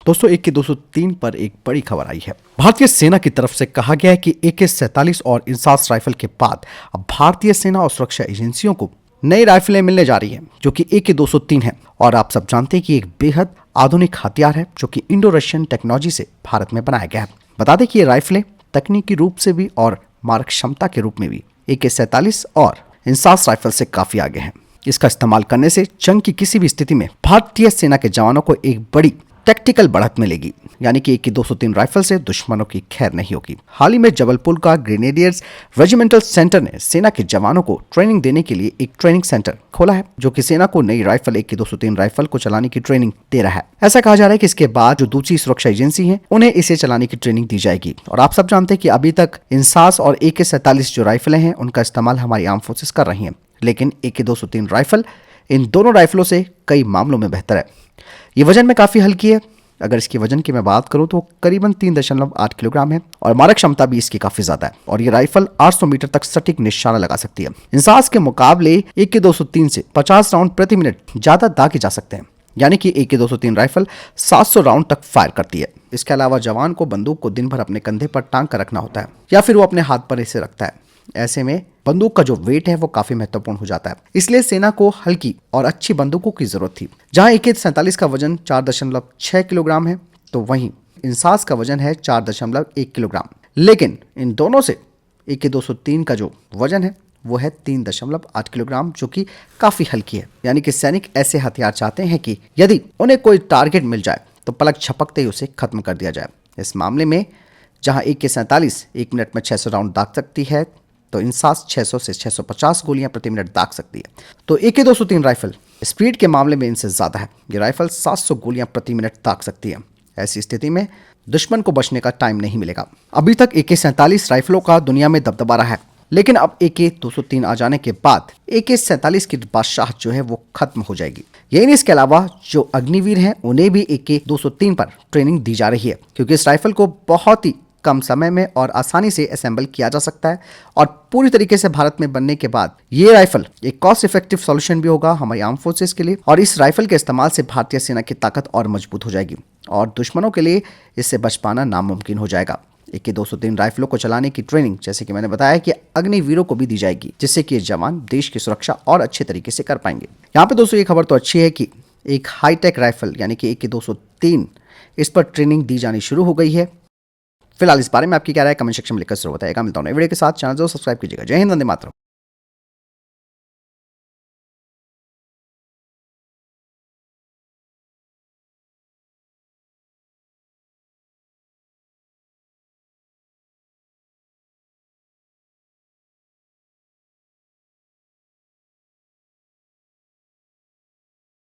दोस्तों AK-203 पर एक बड़ी खबर आई है। भारतीय सेना की तरफ से कहा गया है कि AK-47 और इंसास राइफल के बाद अब भारतीय सेना और सुरक्षा एजेंसियों को नई राइफलें मिलने जा रही हैं, जो कि AK-203 है। और आप सब जानते हैं कि एक बेहद आधुनिक हथियार है जो कि इंडो रशियन टेक्नोलॉजी से भारत में बनाया गया है। बता दें कि ये राइफलें तकनीकी रूप से भी और मारक क्षमता के रूप में भी AK-47 और इंसास राइफल से काफी आगे हैं। इसका इस्तेमाल करने से जंग की किसी भी स्थिति में भारतीय सेना के जवानों को एक बड़ी टैक्टिकल बढ़त मिलेगी, यानी कि AK-203 राइफल से दुश्मनों की खैर नहीं होगी। हाल ही में जबलपुर का ग्रेनेडियर्स रेजिमेंटल सेंटर ने सेना के जवानों को ट्रेनिंग देने के लिए एक ट्रेनिंग सेंटर खोला है, जो कि सेना को नई राइफल AK-203 राइफल को चलाने की ट्रेनिंग दे रहा है। ऐसा कहा जा रहा है कि इसके बाद जो दूसरी सुरक्षा एजेंसी है उन्हें इसे चलाने की ट्रेनिंग दी जाएगी। और आप सब जानते हैं कि अभी तक इंसास और AK-47 जो राइफलें हैं उनका इस्तेमाल हमारी आर्म फोर्सेस कर रही हैं, लेकिन AK-203 राइफल इन दोनों राइफलों से कई मामलों में बेहतर है। ये वजन में काफी हल्की है। अगर इसकी वजन की मैं बात करूं तो करीबन 3.8 किलोग्राम है और मारक क्षमता भी इसकी काफी ज्यादा है। और ये राइफल 800 मीटर तक सटीक निशाना लगा सकती है। इंसास के मुकाबले AK-203 से 50 राउंड प्रति मिनट ज्यादा दागे जा सकते हैं, यानी कि AK-203 राइफल 700 राउंड तक फायर करती है। इसके अलावा जवान को बंदूक को दिन भर अपने कंधे पर टांग कर रखना होता है या फिर वो अपने हाथ पर इसे रखता है। ऐसे में बंदूक का जो वेट है वो काफी महत्वपूर्ण हो जाता है, इसलिए सेना को हल्की और अच्छी बंदूकों की जरूरत थी। जहां AK-47 का वजन 4.6 किलोग्राम है, तो वहीं इंसास का वजन है 4.1 किलोग्राम। लेकिन इन दोनों से AK-203 का जो वजन है वो है 3.8 किलोग्राम, जो कि काफी हल्की है। यानी कि सैनिक ऐसे हथियार चाहते हैं कि यदि उन्हें कोई टारगेट मिल जाए तो पलक झपकते ही उसे खत्म कर दिया जाए। इस मामले में जहां AK-47 1 मिनट में 600 राउंड दाग सकती है, तो इंसास 600 से 650 गोलियां प्रति मिनट दाग सकती है। तो AK-203 राइफल स्पीड के मामले में इनसे ज्यादा है। ये राइफल 700 गोलियां प्रति मिनट दाग सकती है। ऐसी स्थिति में दुश्मन को बचने का टाइम नहीं मिलेगा। अभी तक AK-47 राइफलों का दुनिया में दबदबा रहा है, लेकिन अब AK-203 आ जाने के बाद AK-47 की बादशाह जो है वो खत्म हो जाएगी। यही नहीं, इसके अलावा जो अग्निवीर हैं उन्हें भी AK-203 पर ट्रेनिंग दी जा रही है, क्योंकि इस राइफल को बहुत ही कम समय में और आसानी से असेंबल किया जा सकता है। और पूरी तरीके से भारत में बनने के बाद ये राइफल एक कॉस्ट इफेक्टिव सॉल्यूशन भी होगा हमारी आर्म फोर्सेस के लिए। और इस राइफल के इस्तेमाल से भारतीय सेना की ताकत और मजबूत हो जाएगी और दुश्मनों के लिए इससे बच पाना नामुमकिन हो जाएगा। AK-203 राइफलों को चलाने की ट्रेनिंग, जैसे कि मैंने बताया, कि अग्निवीरों को भी दी जाएगी, जिससे कि ये जवान देश की सुरक्षा और अच्छे तरीके से कर पाएंगे। यहाँ पे दोस्तों ये खबर तो अच्छी है कि एक हाईटेक राइफल यानी कि AK-203 इस पर ट्रेनिंग दी जानी शुरू हो गई है। फिलहाल इस बारे में आपकी क्या राय है कमेंट सेक्शन में लिखकर जरूर बताइएगा। मिलता हूं नए वीडियो के साथ। चैनल जरूर सब्सक्राइब कीजिएगा। जय हिंद, वंदे मातरम।